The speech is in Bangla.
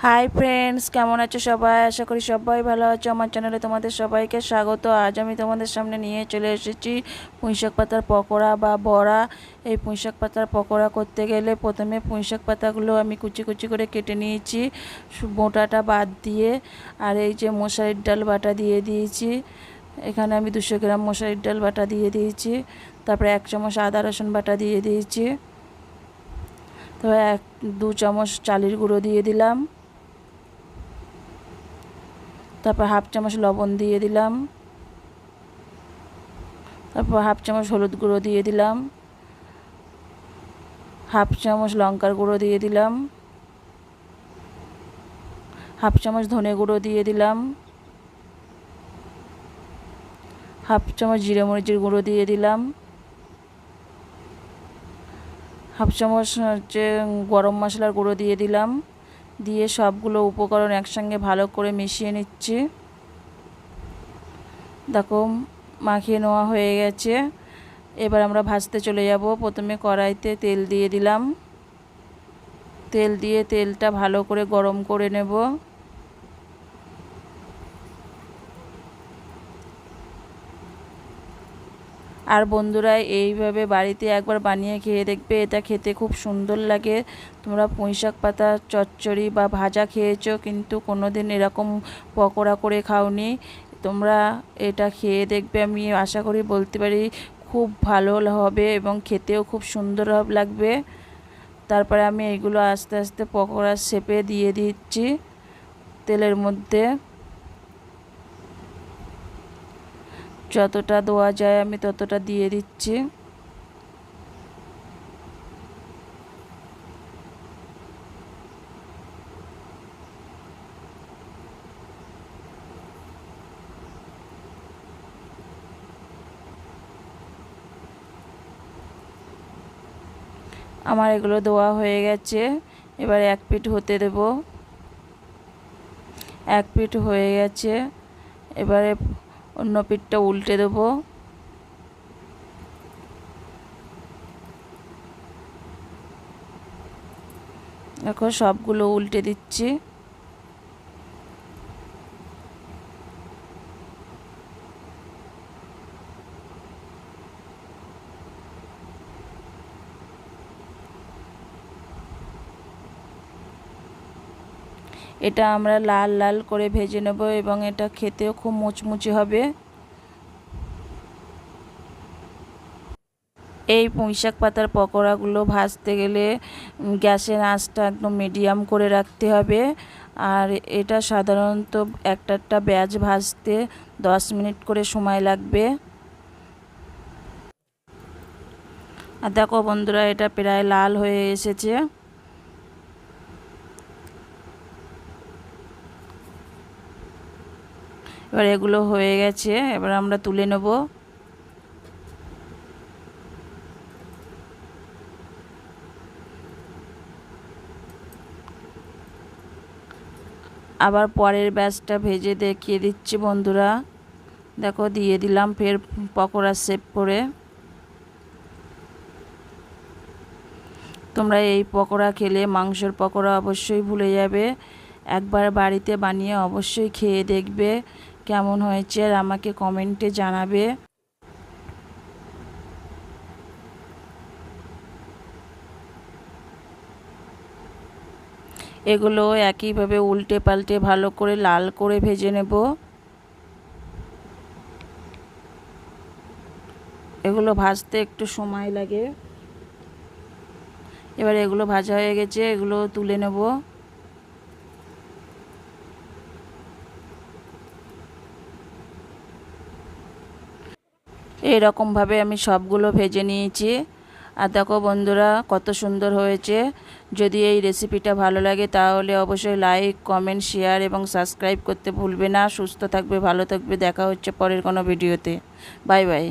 হাই ফ্রেন্ডস, কেমন আছো সবাই? আশা করি সবাই ভালো আছো। আমার চ্যানেলে তোমাদের সবাইকে স্বাগত। আজ আমি তোমাদের সামনে নিয়ে চলে এসেছি পুঁইশাক পাতার পকোড়া বা বড়া। এই পুঁইশাক পাতার পকোড়া করতে গেলে প্রথমে পুঁইশাক পাতাগুলো আমি কুচি কুচি করে কেটে নিয়েছি, মোটাটা বাদ দিয়ে। আর এই যে মশারির ডাল বাটা দিয়ে দিয়েছি, এখানে আমি 200 গ্রাম মশারির ডাল বাটা দিয়ে দিয়েছি। তারপরে 1 চামচ আদা রসুন বাটা দিয়ে দিয়েছি। তারপরে 2 চামচ চালের গুঁড়ো দিয়ে দিলাম। তারপর 1/2 চামচ লবণ দিয়ে দিলাম। তারপর 1/2 চামচ হলুদ গুঁড়ো দিয়ে দিলাম। 1/2 চামচ লঙ্কার গুঁড়ো দিয়ে দিলাম। 1/2 চামচ ধনে গুঁড়ো দিয়ে দিলাম। 1/2 চামচ জিরে মরিচের গুঁড়ো দিয়ে দিলাম। 1/2 চামচ গরম মশলার গুঁড়ো দিয়ে দিলাম। দিয়ে সবগুলো উপকরণ একসঙ্গে ভালো করে মিশিয়ে নিচ্ছি। দেখো, মাখিয়ে নেওয়া হয়ে গেছে। এবার আমরা ভাজতে চলে যাব। প্রথমে কড়াইতে তেল দিয়ে দিলাম। তেল দিয়ে তেলটা ভালো করে গরম করে নেব। আর বন্ধুরা, এইভাবে বাড়িতে একবার বানিয়ে খেয়ে দেখবে, এটা খেতে খুব সুন্দর লাগে। তোমরা পুঁইশাক পাতা চচ্চড়ি বা ভাজা খেয়েছো, কিন্তু কোনো দিন এরকম পকোড়া করে খাওনি। তোমরা এটা খেয়ে দেখবে, আমি আশা করি বলতে পারি খুব ভালো হবে এবং খেতেও খুব সুন্দর লাগবে। তারপরে আমি এগুলো আস্তে আস্তে পকোড়ার শেপে দিয়ে দিচ্ছি তেলের মধ্যে। যতটা দেওয়া যায় আমি ততটা দিয়ে দিচ্ছি। আমার এগুলো দেওয়া হয়ে গেছে। এবার এক পিঠ হতে দেব। এক পিঠ হয়ে গেছে, এবারে অন্য পিঠটা উল্টে দেব। দেখো, সবগুলো উল্টে দিচ্ছি। এটা আমরা লাল লাল করে ভেজে নেব এবং এটা খেতেও খুব মুচমুচে হবে। এই পুঁইশাক পাতার পকোড়াগুলো ভাজতে গেলে গ্যাসের আঁচটা একদম মিডিয়াম করে রাখতে হবে। আর এটা সাধারণত একটা ব্যাচ ভাজতে 10 মিনিট করে সময় লাগবে। আর দেখো বন্ধুরা, এটা প্রায় লাল হয়ে এসেছে। এবার এগুলো হয়ে গেছে, এবার আমরা তুলে নেব। আবার পরের ব্যাচটা ভেজে দেখিয়ে দিচ্ছি বন্ধুরা। দেখো, দিয়ে দিলাম ফের পকোড়া শেপ করে। তোমরা এই পকোড়া খেলে মাংসের পকোড়া অবশ্যই ভুলে যাবে। একবার বাড়িতে বানিয়ে অবশ্যই খেয়ে দেখবে কেমন হয়েছে, আর আমাকে কমেন্টে জানাবে। এগুলো একইভাবে উল্টে পাল্টে ভালো করে লাল করে ভেজে নেব। এগুলো ভাজতে একটু সময় লাগে। এবার এগুলো ভাজা হয়ে গেছে, এগুলো তুলে নেব। এরকমভাবে আমি সবগুলো ভেজে নিয়েছি। আর দেখো বন্ধুরা, কত সুন্দর হয়েছে। যদি এই রেসিপিটা ভালো লাগে তাহলে অবশ্যই লাইক, কমেন্ট, শেয়ার এবং সাবস্ক্রাইব করতে ভুলবে না। সুস্থ থাকবে, ভালো থাকবে। দেখা হচ্ছে পরের কোনো ভিডিওতে। Bye bye.